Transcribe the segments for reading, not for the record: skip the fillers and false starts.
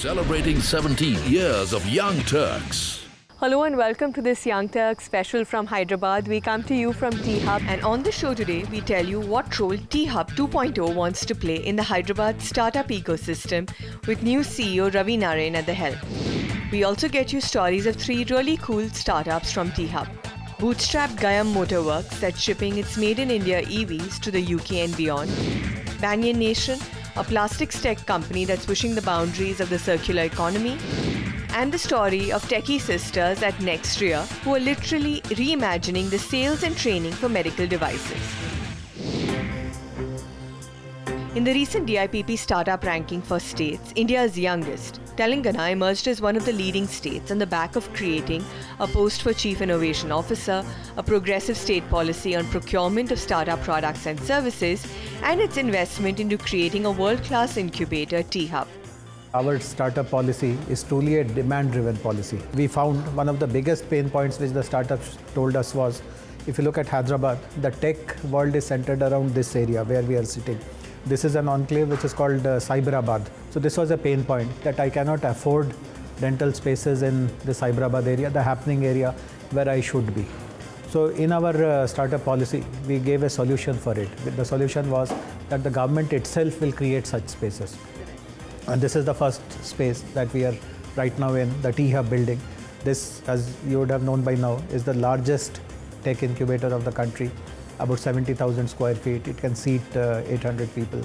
celebrating 17 years of Young Turks. Hello and welcome to this Young Turks special from Hyderabad. We come to you from T-Hub, and on the show today we tell you what role T-Hub 2.0 wants to play in the Hyderabad startup ecosystem with new CEO Ravi Narayan at the helm. We also get you stories of 3 really cool startups from T-Hub. Bootstrapped Gayam Motorworks that's shipping its made-in-India EVs to the UK and beyond. Banyan Nation, a plastics tech company that's pushing the boundaries of the circular economy. And the story of techie sisters at Nexrea, who are literally reimagining the sales and training for medical devices. In the recent DIPP startup ranking for states, India's youngest, Telangana emerged as one of the leading states on the back of creating a post for Chief Innovation Officer, a progressive state policy on procurement of startup products and services, and its investment into creating a world-class incubator, T-Hub. Our startup policy is truly a demand-driven policy. We found one of the biggest pain points which the startups told us was, if you look at Hyderabad, the tech world is centered around this area where we are sitting. This is an enclave which is called Cyberabad. So this was a pain point that I cannot afford rental spaces in the Cyberabad area, the happening area where I should be. So in our startup policy, we gave a solution for it. The solution was that the government itself will create such spaces. And this is the first space that we are right now in, the T-Hub building. This, as you would have known by now, is the largest tech incubator of the country, about 70,000 square feet. It can seat 800 people.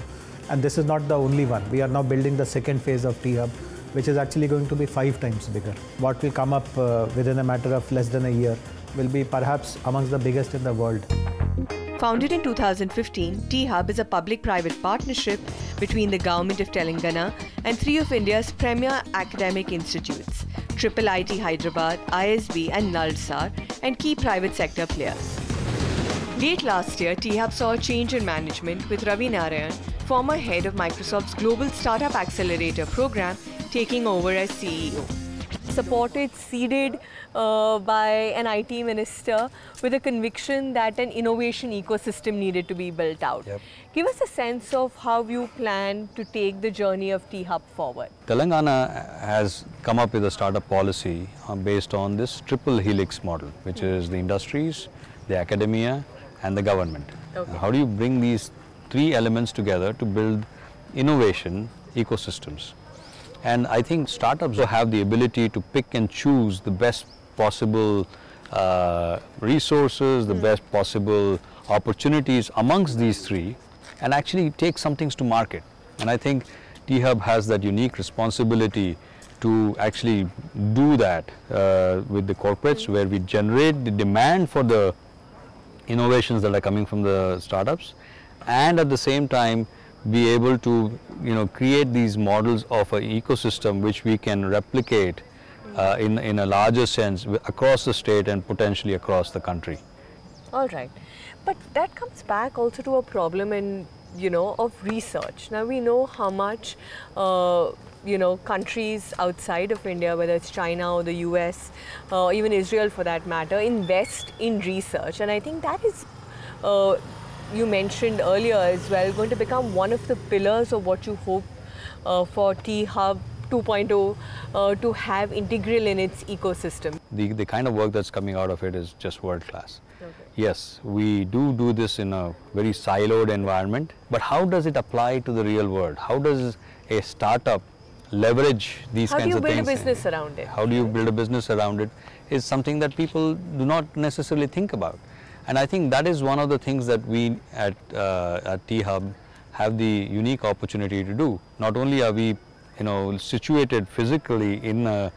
And this is not the only one. We are now building the second phase of T-Hub, which is actually going to be 5 times bigger. What will come up within a matter of less than a year will be perhaps amongst the biggest in the world. Founded in 2015, T-Hub is a public-private partnership between the Government of Telangana and 3 of India's premier academic institutes, IIIT Hyderabad, ISB and Nalsar, and key private sector players. Late last year, T-Hub saw a change in management with Ravi Narayan, former head of Microsoft's Global Startup Accelerator program, taking over as CEO. Supported, seeded by an IT minister with a conviction that an innovation ecosystem needed to be built out. Yep. Give us a sense of how you plan to take the journey of T-Hub forward. Telangana has come up with a startup policy based on this triple helix model, which is the industries, the academia, and the government. Okay. How do you bring these 3 elements together to build innovation ecosystems? And I think startups have the ability to pick and choose the best possible resources, the best possible opportunities amongst these 3, and actually take some things to market. And I think T-Hub has that unique responsibility to actually do that with the corporates, where we generate the demand for the innovations that are coming from the startups, and at the same time be able to create these models of an ecosystem which we can replicate in a larger sense across the state and potentially across the country. All right, but that comes back also to a problem of research. Now we know how much countries outside of India, whether it's China or the US, or even Israel for that matter, invest in research, and I think that is you mentioned earlier as well, going to become one of the pillars of what you hope for T-Hub 2.0 to have integral in its ecosystem. The kind of work that's coming out of it is just world class. Okay. Yes, we do this in a very siloed environment, but how does it apply to the real world? How does a startup leverage these kinds of things? How do you build a business around it? How do you build a business around it is something that people do not necessarily think about. And I think that is one of the things that we at T-Hub have the unique opportunity to do. Not only are we situated physically in a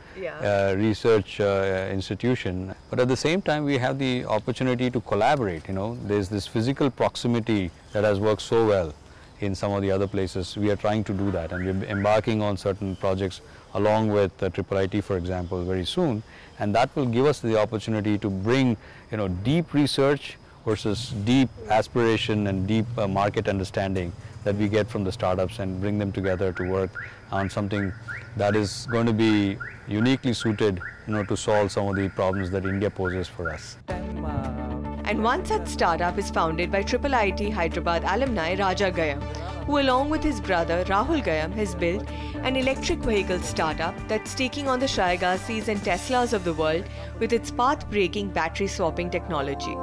research institution, but at the same time we have the opportunity to collaborate. There's this physical proximity that has worked so well in some of the other places. We are trying to do that, and we're embarking on certain projects along with IIIT, for example, very soon, and that will give us the opportunity to bring deep research versus deep aspiration and deep market understanding that we get from the startups, and bring them together to work on something that is going to be uniquely suited to solve some of the problems that India poses for us. And one such startup is founded by IIIT Hyderabad alumni Raja Gayam, who along with his brother Rahul Gayam has built an electric vehicle startup that's taking on the Xiaogasis and Teslas of the world with its path-breaking battery swapping technology.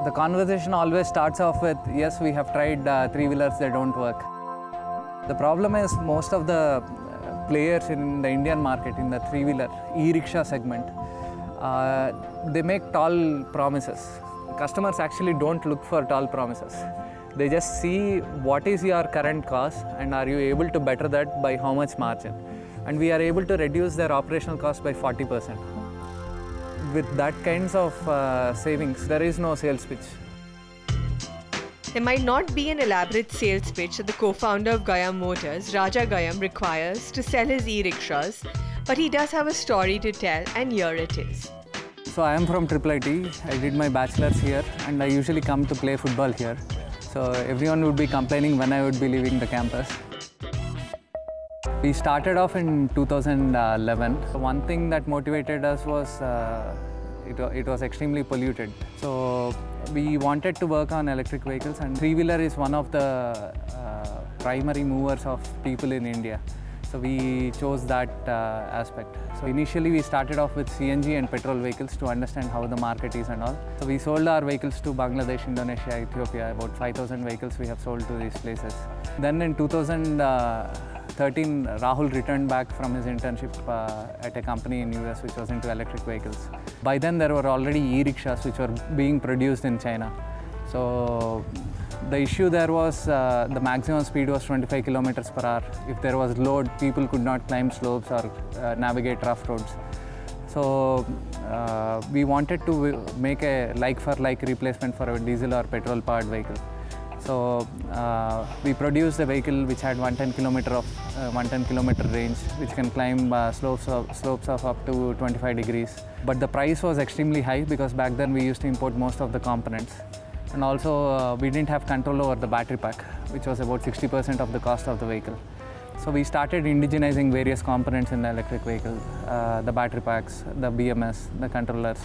The conversation always starts off with, yes, we have tried three-wheelers, they don't work. The problem is most of the players in the Indian market, in the three-wheeler e-rickshaw segment, they make tall promises. Customers actually don't look for tall promises. They just see what is your current cost and are you able to better that by how much margin. And we are able to reduce their operational cost by 40%. With that kinds of savings, there is no sales pitch. There might not be an elaborate sales pitch that the co-founder of Gayam Motors, Raja Gayam, requires to sell his e-rickshaws, but he does have a story to tell, and here it is. So I am from IIIT. I did my bachelor's here and I usually come to play football here. So everyone would be complaining when I would be leaving the campus. We started off in 2011. One thing that motivated us was it was extremely polluted. So we wanted to work on electric vehicles, and three-wheeler is one of the primary movers of people in India. So we chose that aspect. So initially we started off with CNG and petrol vehicles to understand how the market is and all. So we sold our vehicles to Bangladesh, Indonesia, Ethiopia. About 5,000 vehicles we have sold to these places. Then in 2013, Rahul returned back from his internship at a company in US which was into electric vehicles. By then there were already e-rickshaws which were being produced in China. So the issue there was the maximum speed was 25 kilometers per hour. If there was load, people could not climb slopes or navigate rough roads. So we wanted to make a like-for-like replacement for a diesel or petrol-powered vehicle. So we produced a vehicle which had 110 kilometer range, which can climb slopes of up to 25 degrees. But the price was extremely high because back then we used to import most of the components. And also we didn't have control over the battery pack, which was about 60% of the cost of the vehicle. So we started indigenizing various components in the electric vehicle, the battery packs, the BMS, the controllers.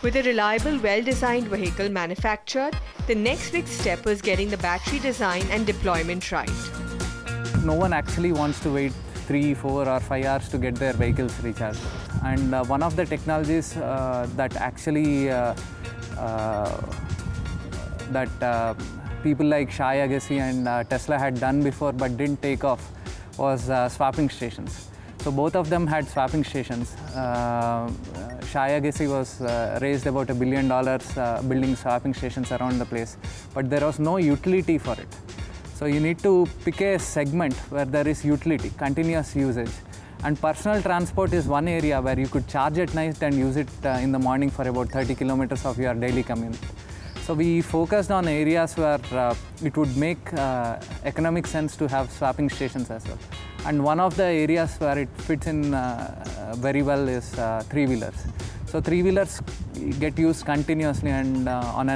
With a reliable, well-designed vehicle manufactured, the next big step was getting the battery design and deployment right. No one actually wants to wait 3, 4 or 5 hours to get their vehicles recharged. And one of the technologies that actually people like Xiaogazi and Tesla had done before but didn't take off was swapping stations. So both of them had swapping stations. Xiaogazi was raised about $1 billion building swapping stations around the place, but there was no utility for it. So you need to pick a segment where there is utility, continuous usage. And personal transport is one area where you could charge at night and use it in the morning for about 30 kilometers of your daily commute. So we focused on areas where it would make economic sense to have swapping stations as well. And one of the areas where it fits in very well is three-wheelers. So three-wheelers get used continuously and on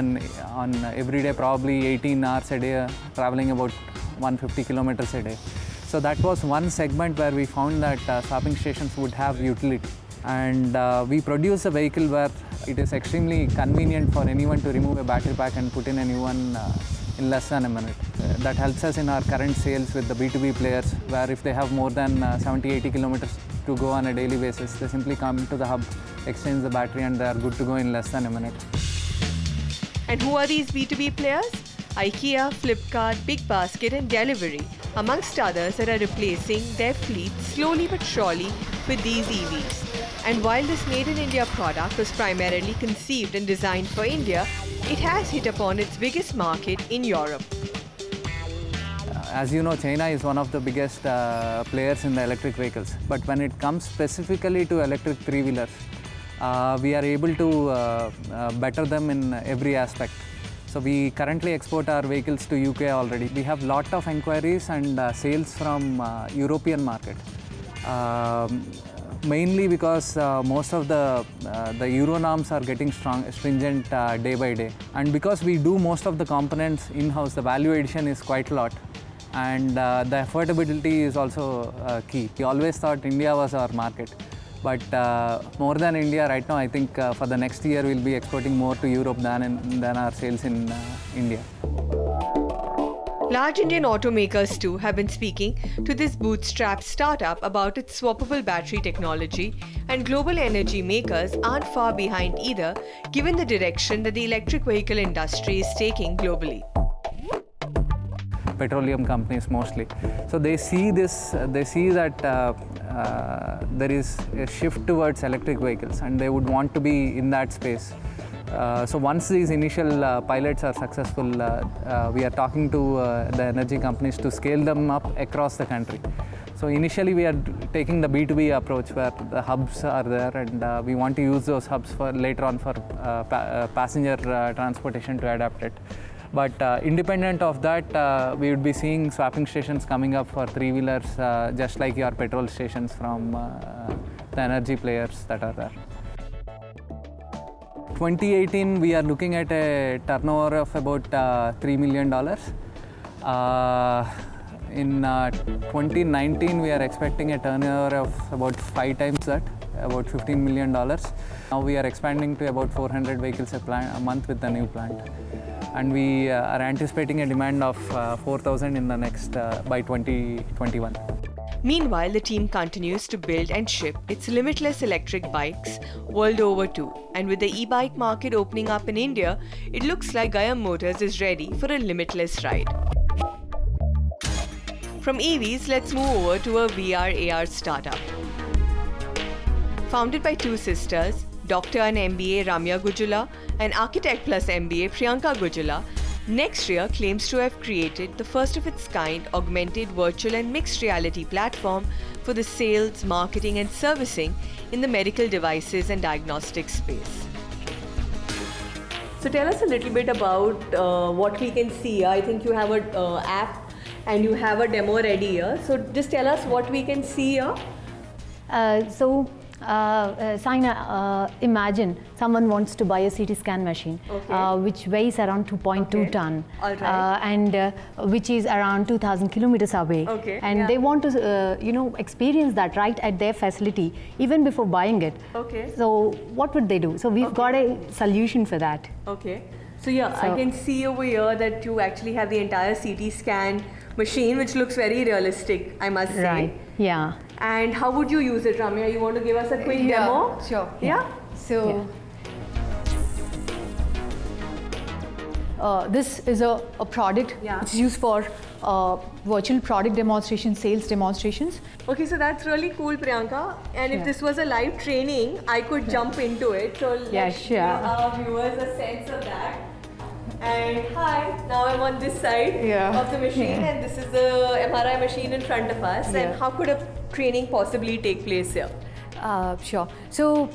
every day, probably 18 hours a day, traveling about 150 kilometers a day. So that was one segment where we found that swapping stations would have utility. And we produce a vehicle where it is extremely convenient for anyone to remove a battery pack and put in a new one in less than a minute. That helps us in our current sales with the B2B players, where if they have more than 70-80 kilometers to go on a daily basis, they simply come to the hub, exchange the battery, and they are good to go in less than a minute. And who are these B2B players? IKEA, Flipkart, Big Basket and Delivery, amongst others that are replacing their fleet slowly but surely with these EVs. And while this made in India product was primarily conceived and designed for India, it has hit upon its biggest market in Europe. As you know, China is one of the biggest players in the electric vehicles. But when it comes specifically to electric three-wheelers, we are able to better them in every aspect. So we currently export our vehicles to UK already. We have lot of inquiries and sales from European market. Mainly because most of the Euro norms are getting stringent day by day. And because we do most of the components in-house, the value addition is quite a lot. And the affordability is also key. We always thought India was our market. But more than India right now, I think for the next year we'll be exporting more to Europe than our sales in India. Large Indian automakers too have been speaking to this bootstrap startup about its swappable battery technology, and global energy makers aren't far behind either, given the direction that the electric vehicle industry is taking globally. Petroleum companies mostly. So they see this, they see that there is a shift towards electric vehicles and they would want to be in that space. So once these initial pilots are successful, we are talking to the energy companies to scale them up across the country. So initially we are taking the B2B approach where the hubs are there, and we want to use those hubs for later on for passenger transportation to adapt it. But independent of that, we would be seeing swapping stations coming up for three-wheelers, just like your petrol stations from the energy players that are there. 2018, we are looking at a turnover of about $3 million. In 2019, we are expecting a turnover of about 5 times that, about $15 million. Now we are expanding to about 400 vehicles a month with the new plant. And we are anticipating a demand of 4,000 in the next, by 2021. Meanwhile, the team continues to build and ship its limitless electric bikes world over too. And with the e-bike market opening up in India, it looks like Gayam Motors is ready for a limitless ride. From EVs, let's move over to a VR/AR startup. Founded by two sisters, Doctor and MBA Ramya Gujula and Architect plus MBA Priyanka Gujula, Nexrea claims to have created the first of its kind augmented virtual and mixed reality platform for the sales, marketing and servicing in the medical devices and diagnostics space. So tell us a little bit about what we can see. I think you have an app and you have a demo ready here. So just tell us what we can see here. Saina, imagine someone wants to buy a CT scan machine, which weighs around 2.2 ton, and which is around 2,000 kilometers away, and they want to, experience that right at their facility even before buying it. So what would they do? So we've got a solution for that. So I can see over here that you actually have the entire CT scan machine, which looks very realistic, I must say. Right. Yeah. And how would you use it, Ramya? You want to give us a quick demo? Sure. Yeah? So, this is a product which is used for virtual product demonstrations, sales demonstrations. Okay, so that's really cool, Priyanka. And if this was a live training, I could jump into it. So let's give our viewers a sense of that. And hi, now I'm on this side of the machine, and this is the MRI machine in front of us. And how could a training possibly take place here? Sure. So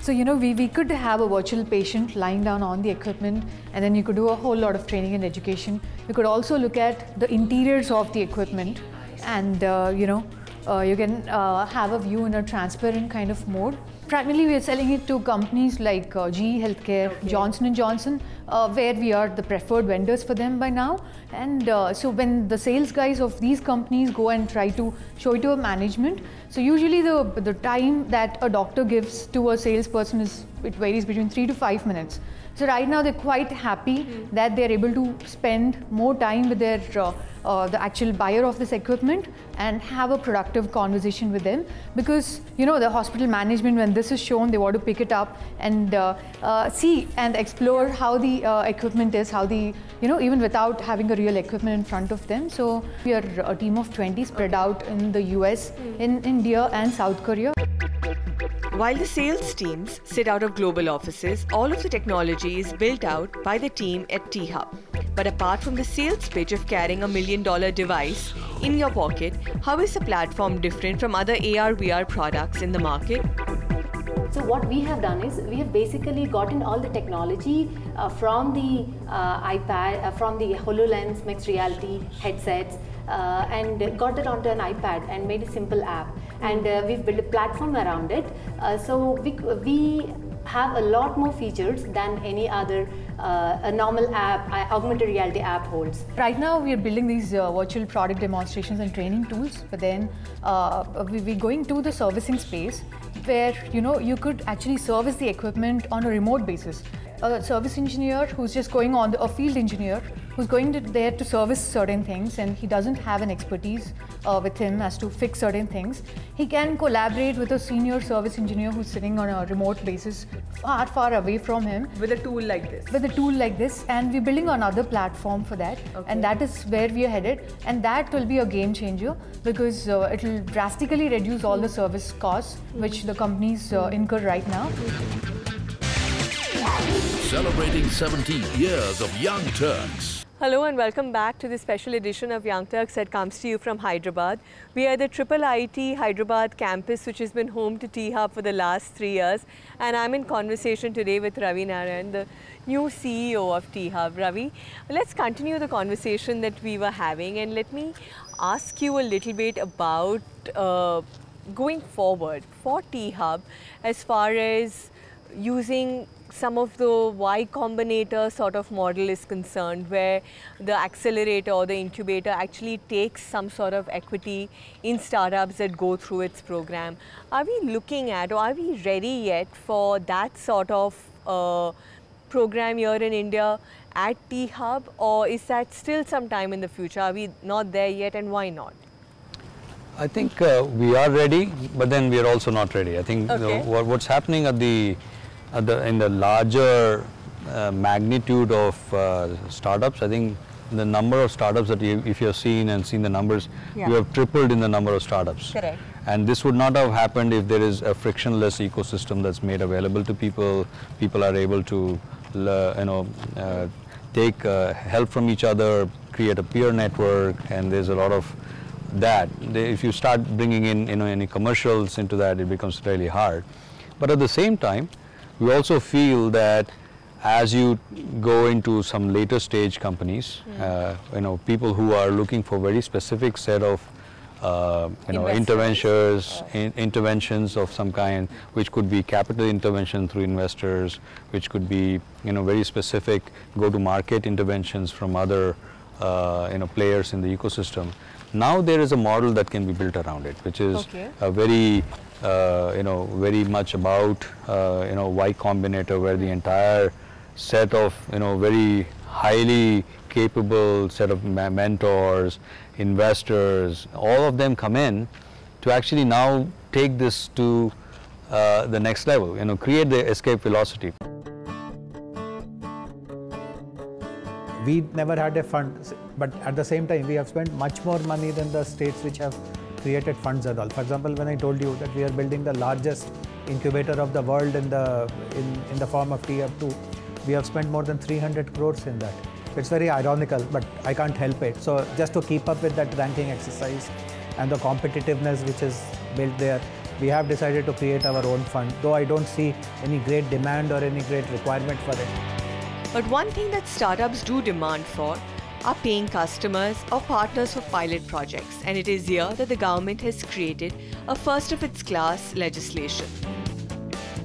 we could have a virtual patient lying down on the equipment, and then you could do a whole lot of training and education. You could also look at the interiors of the equipment, and you can have a view in a transparent kind of mode. Primarily, we are selling it to companies like GE Healthcare, Johnson & Johnson, where we are the preferred vendors for them by now. And so when the sales guys of these companies go and try to show it to a management, so usually the time that a doctor gives to a salesperson it varies between 3 to 5 minutes. So right now they're quite happy that they're able to spend more time with their the actual buyer of this equipment and have a productive conversation with them, because the hospital management, when this is shown, they want to pick it up and see and explore how the equipment is, how the even without having a real equipment in front of them. So we are a team of 20 spread out in the US, in India and South Korea. While the sales teams sit out of global offices, all of the technology is built out by the team at T-Hub. But apart from the sales pitch of carrying $1 million device in your pocket, how is the platform different from other AR/VR products in the market? So what we have done is we have basically gotten all the technology from the iPad, from the HoloLens mixed reality headsets, and got it onto an iPad and made a simple app. And we've built a platform around it. So we have a lot more features than any other a normal app, augmented reality app holds. Right now we are building these virtual product demonstrations and training tools, but then we're going to the servicing space. where you could actually service the equipment on a remote basis. A service engineer who's just going on, a field engineer who's going there to service certain things, and he doesn't have an expertise with him as to fix certain things, he can collaborate with a senior service engineer who's sitting on a remote basis far away from him. With a tool like this? With a tool like this, and we're building another platform for that, and that is where we are headed, and that will be a game changer because it will drastically reduce all the service costs which the companies incur right now. Celebrating 17 years of Young Turks. Hello and welcome back to this special edition of Young Turks that comes to you from Hyderabad. We are at the IIIT Hyderabad campus, which has been home to T-Hub for the last 3 years. And I'm in conversation today with Ravi Narayan, the new CEO of T-Hub. Ravi, let's continue the conversation that we were having, and let me ask you a little bit about going forward for T-Hub as far as using some of the Y Combinator sort of model is concerned, where the accelerator or the incubator actually takes some sort of equity in startups that go through its program. Are we looking at, or are we ready yet for that sort of program here in India at T-Hub, or is that still some time in the future? Are we not there yet, and why not? I think we are ready, but then we are also not ready. I think what's happening at in the larger magnitude of startups, I think the number of startups that if you've seen the numbers, you have tripled in the number of startups. Correct. And this would not have happened if there is a frictionless ecosystem that's made available to people. People are able to, take help from each other, create a peer network, and there's a lot of that. If you start bringing in any commercials into that, it becomes really hard. But at the same time, we also feel that as you go into some later stage companies, people who are looking for very specific set of interventions of some kind, which could be capital intervention through investors, which could be very specific go-to-market interventions from other players in the ecosystem. Now there is a model that can be built around it, which is a very very much about Y Combinator, where the entire set of very highly capable set of mentors, investors, all of them come in to actually now take this to the next level, create the escape velocity. We never had a fund, but at the same time we have spent much more money than the states which have created funds and all. For example, when I told you that we are building the largest incubator of the world in the form of T-Hub2, we have spent more than 300 crores in that. It's very ironical, but I can't help it. So just to keep up with that ranking exercise and the competitiveness which is built there, we have decided to create our own fund, though I don't see any great demand or any great requirement for it. But one thing that startups do demand for are paying customers or partners for pilot projects, and it is here that the government has created a first-of-its-class legislation.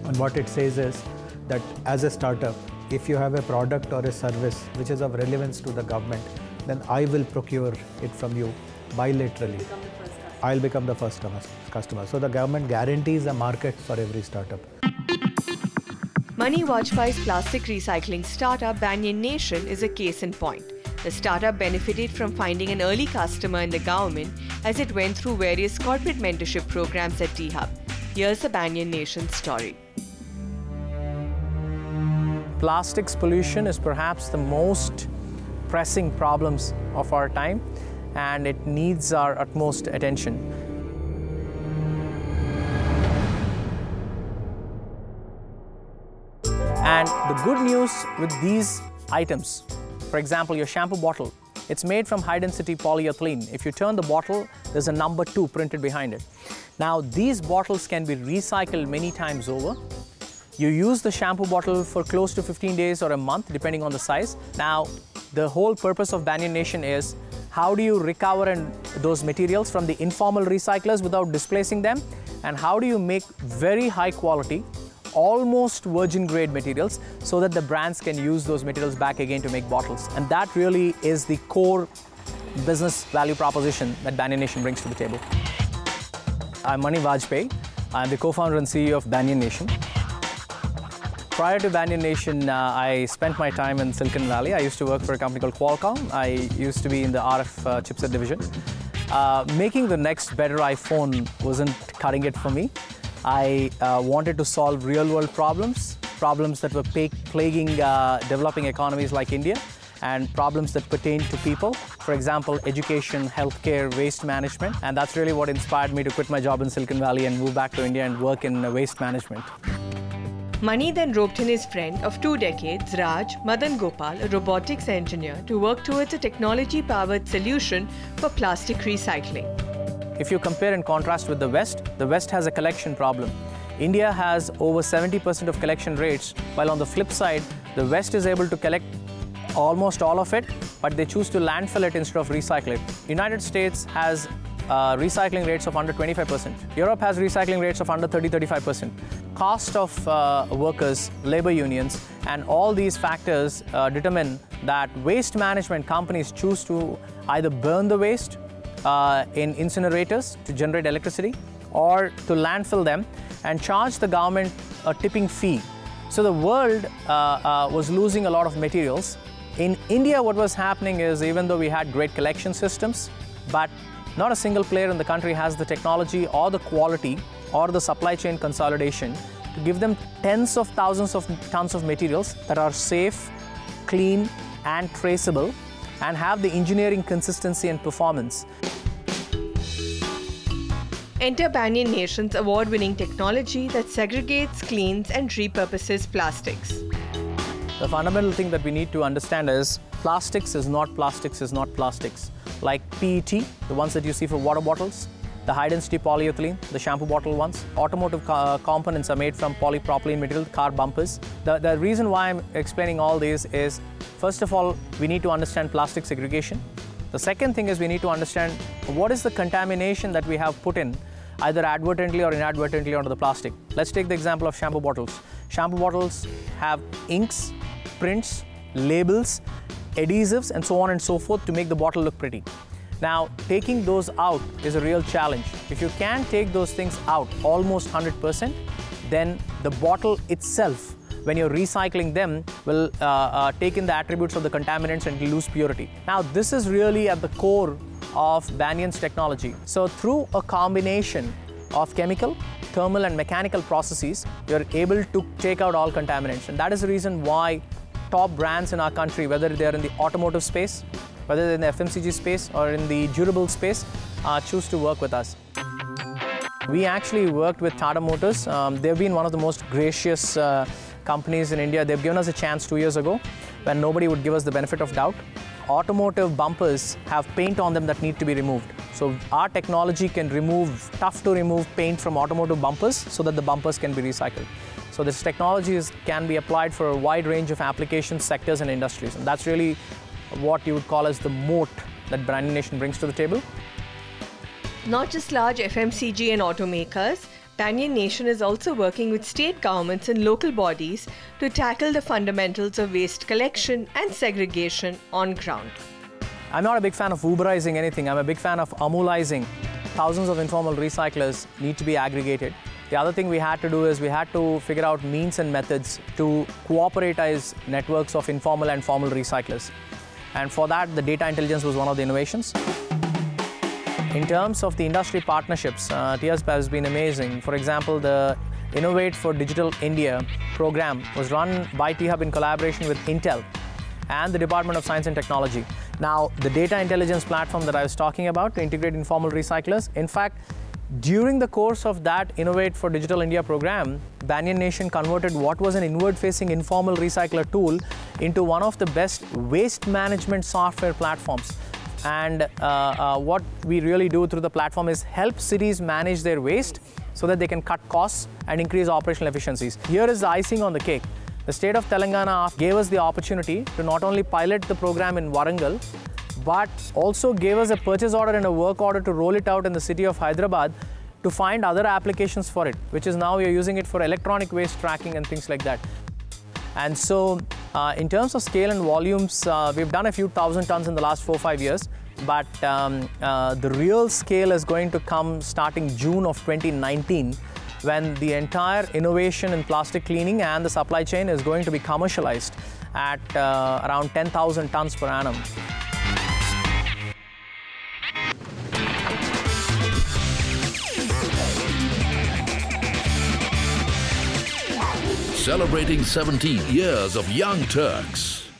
And what it says is that as a startup, if you have a product or a service which is of relevance to the government, then I will procure it from you bilaterally. I'll become the first customer. So the government guarantees a market for every startup. Mani Vajpayee's plastic recycling startup Banyan Nation is a case in point. The startup benefited from finding an early customer in the government as it went through various corporate mentorship programs at T-Hub. Here's the Banyan Nation story. Plastics pollution is perhaps the most pressing problems of our time, and it needs our utmost attention. And the good news with these items, for example, your shampoo bottle, it's made from high-density polyethylene. If you turn the bottle, there's a number 2 printed behind it. Now, these bottles can be recycled many times over. You use the shampoo bottle for close to 15 days or a month, depending on the size. Now, the whole purpose of Banyan Nation is how do you recover those materials from the informal recyclers without displacing them? And how do you make very high quality, almost virgin grade materials so that the brands can use those materials back again to make bottles? And that really is the core business value proposition that Banyan Nation brings to the table. I'm Mani Vajpayee. I'm the co-founder and CEO of Banyan Nation. Prior to Banyan Nation, I spent my time in Silicon Valley. I used to work for a company called Qualcomm. I used to be in the RF chipset division. Making the next better iPhone wasn't cutting it for me. I wanted to solve real-world problems that were plaguing developing economies like India, and problems that pertain to people. For example, education, healthcare, waste management. And that's really what inspired me to quit my job in Silicon Valley and move back to India and work in waste management. Mani then roped in his friend of 2 decades, Raj Madan Gopal, a robotics engineer, to work towards a technology-powered solution for plastic recycling. If you compare and contrast with the West has a collection problem. India has over 70% of collection rates, while on the flip side, the West is able to collect almost all of it, but they choose to landfill it instead of recycle it. United States has recycling rates of under 25%. Europe has recycling rates of under 30-35%. Cost of workers, labor unions, and all these factors determine that waste management companies choose to either burn the waste in incinerators to generate electricity, or to landfill them and charge the government a tipping fee. So the world was losing a lot of materials. In India, what was happening is, even though we had great collection systems, but not a single player in the country has the technology or the quality or the supply chain consolidation to give them tens of thousands of tons of materials that are safe, clean, and traceable, and have the engineering consistency and performance. Enter Banyan Nation's award-winning technology that segregates, cleans, and repurposes plastics. The fundamental thing that we need to understand is plastics is not plastics is not plastics. Like PET, the ones that you see for water bottles, the high-density polyethylene, the shampoo bottle ones. Automotive components are made from polypropylene material, car bumpers. The reason why I'm explaining all these is, first of all, we need to understand plastic segregation. The second thing is we need to understand what is the contamination that we have put in, either advertently or inadvertently, onto the plastic. Let's take the example of shampoo bottles. Shampoo bottles have inks, prints, labels, adhesives, and so on and so forth to make the bottle look pretty. Now, taking those out is a real challenge. If you can take those things out almost 100%, then the bottle itself, when you're recycling them, will take in the attributes of the contaminants and lose purity. Now, this is really at the core of Banyan's technology. So through a combination of chemical, thermal, and mechanical processes, you're able to take out all contaminants. And that is the reason why top brands in our country, whether they're in the automotive space, whether they're in the FMCG space, or in the durable space, choose to work with us. We actually worked with Tata Motors. They've been one of the most gracious companies in India. They've given us a chance 2 years ago when nobody would give us the benefit of doubt. Automotive bumpers have paint on them that need to be removed. So our technology can remove tough to remove paint from automotive bumpers so that the bumpers can be recycled. So this technology can be applied for a wide range of applications, sectors, and industries. And that's really what you would call as the moat that Banyan Nation brings to the table. Not just large FMCG and automakers, Banyan Nation is also working with state governments and local bodies to tackle the fundamentals of waste collection and segregation on ground. I'm not a big fan of Uberizing anything. I'm a big fan of Amulizing. Thousands of informal recyclers need to be aggregated. The other thing we had to do is we had to figure out means and methods to cooperatize networks of informal and formal recyclers. And for that, the data intelligence was one of the innovations. In terms of the industry partnerships, TIAS has been amazing. For example, the Innovate for Digital India program was run by T-Hub in collaboration with Intel and the Department of Science and Technology. Now, the data intelligence platform that I was talking about to integrate informal recyclers, in fact, during the course of that Innovate for Digital India program, Banyan Nation converted what was an inward-facing informal recycler tool into one of the best waste management software platforms. And what we really do through the platform is help cities manage their waste so that they can cut costs and increase operational efficiencies. Here is the icing on the cake. The state of Telangana gave us the opportunity to not only pilot the program in Warangal, but also gave us a purchase order and a work order to roll it out in the city of Hyderabad to find other applications for it, which is now we are using it for electronic waste tracking and things like that. And so in terms of scale and volumes, we've done a few thousand tons in the last 4 or 5 years, but the real scale is going to come starting June of 2019, when the entire innovation in plastic cleaning and the supply chain is going to be commercialized at around 10,000 tons per annum. Celebrating 17 years of Young Turks.